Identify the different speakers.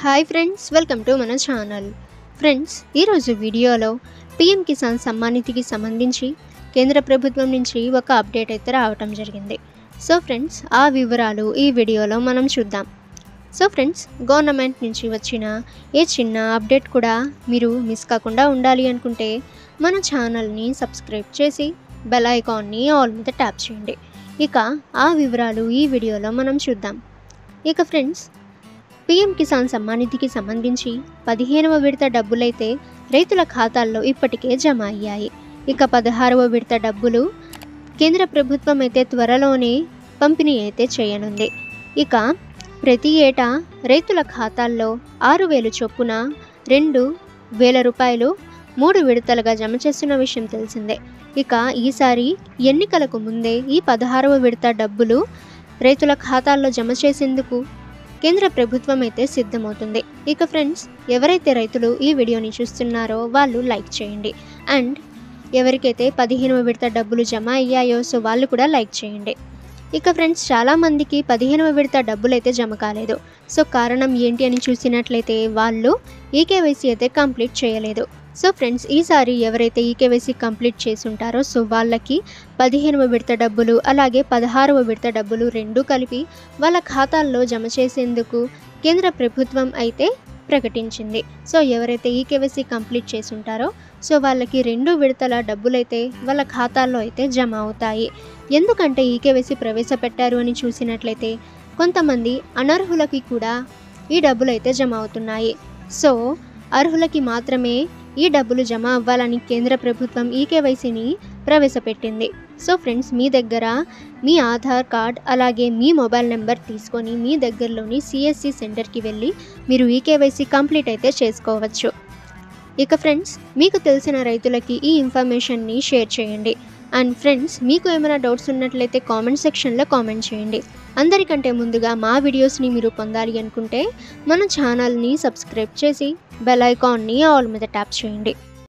Speaker 1: Hi friends, welcome to మన channel. Friends, ఈరోజు వీడియోలో పీఎం కిసాన్ సమ్మాన్ నిధికి సంబంధించి కేంద్ర ప్రభుత్వం నుంచి ఒక అప్డేట్ అయితే రావటం జరిగింది. సో ఫ్రెండ్స్, ఆ వివరాలు ఈ వీడియోలో మనం చూద్దాం. సో ఫ్రెండ్స్, గవర్నమెంట్ నుంచి వచ్చిన ఏ చిన్న అప్డేట్ కూడా మీరు మిస్ కాకుండా ఉండాలి అనుకుంటే మన ఛానల్ని సబ్స్క్రైబ్ చేసి బెల్ ఐకాన్ని ఆల్ మీద ట్యాప్ చేయండి. ఇక ఆ వివరాలు ఈ వీడియోలో మనం చూద్దాం. ఇక ఫ్రెండ్స్, పీఎం కిసాన్ సమ్మాన్ నిధికి సంబంధించి 15వ విడత డబ్బులైతే రైతుల ఖాతాల్లో ఇప్పటికే జమ అయ్యాయి. ఇక 16వ విడత డబ్బులు కేంద్ర ప్రభుత్వం అయితే త్వరలోనే పంపిణీ అయితే చేయనుంది. ఇక ప్రతి ఏటా రైతుల ఖాతాల్లో 6,000 చొప్పున 2,000 రూపాయలు 3 విడతలుగా జమ చేస్తున్న విషయం తెలిసిందే. ఇక ఈసారి ఎన్నికలకు ముందే ఈ 16వ విడత డబ్బులు రైతుల ఖాతాల్లో జమ చేసేందుకు కేంద్ర ప్రభుత్వం అయితే సిద్ధమవుతుంది. ఇక ఫ్రెండ్స్, ఎవరైతే రైతులు ఈ వీడియోని చూస్తున్నారో వాళ్ళు లైక్ చేయండి. అండ్ ఎవరికైతే 15వ విడత డబ్బులు జమ అయ్యాయో సో వాళ్ళు కూడా లైక్ చేయండి. ఇక ఫ్రెండ్స్, చాలామందికి 15వ విడత డబ్బులు అయితే జమ కాలేదు. సో కారణం ఏంటి అని చూసినట్లయితే వాళ్ళు ఈకేవైసీ అయితే కంప్లీట్ చేయలేదు. సో ఫ్రెండ్స్, ఈసారి ఎవరైతే ఈకేవైసీ కంప్లీట్ చేసి ఉంటారో సో వాళ్ళకి 15వ విడత డబ్బులు అలాగే 16వ విడత డబ్బులు రెండూ కలిపి వాళ్ళ ఖాతాల్లో జమ చేసేందుకు కేంద్ర ప్రభుత్వం అయితే ప్రకటించింది. సో ఎవరైతే ఈకేవైసీ కంప్లీట్ చేసి ఉంటారో సో వాళ్ళకి 2 విడతల డబ్బులైతే వాళ్ళ ఖాతాల్లో అయితే జమ అవుతాయి. ఎందుకంటే ఈకేవైసీ ప్రవేశపెట్టారు అని చూసినట్లయితే కొంతమంది అనర్హులకి కూడా ఈ డబ్బులు అయితే జమ అవుతున్నాయి. సో అర్హులకి మాత్రమే ఈ డబ్బులు జమ అవ్వాలని కేంద్ర ప్రభుత్వం ఈకేవైసీని ప్రవేశపెట్టింది. సో ఫ్రెండ్స్, మీ దగ్గర మీ ఆధార్ కార్డ్ అలాగే మీ మొబైల్ నెంబర్ తీసుకొని మీ దగ్గరలోని సిఎస్సి సెంటర్కి వెళ్ళి మీరు ఈకేవైసీ కంప్లీట్ అయితే చేసుకోవచ్చు. ఇక ఫ్రెండ్స్, మీకు తెలిసిన రైతులకి ఈ ఇన్ఫర్మేషన్ని షేర్ చేయండి. అండ్ ఫ్రెండ్స్, మీకు ఏమైనా డౌట్స్ ఉన్నట్లయితే కామెంట్ సెక్షన్లో కామెంట్ చేయండి. అందరికంటే ముందుగా మా వీడియోస్ని మీరు పొందాలి అనుకుంటే మన ఛానల్ని సబ్స్క్రైబ్ చేసి బెల్ ఐకాన్ని ఆల్ మీద ట్యాప్ చేయండి.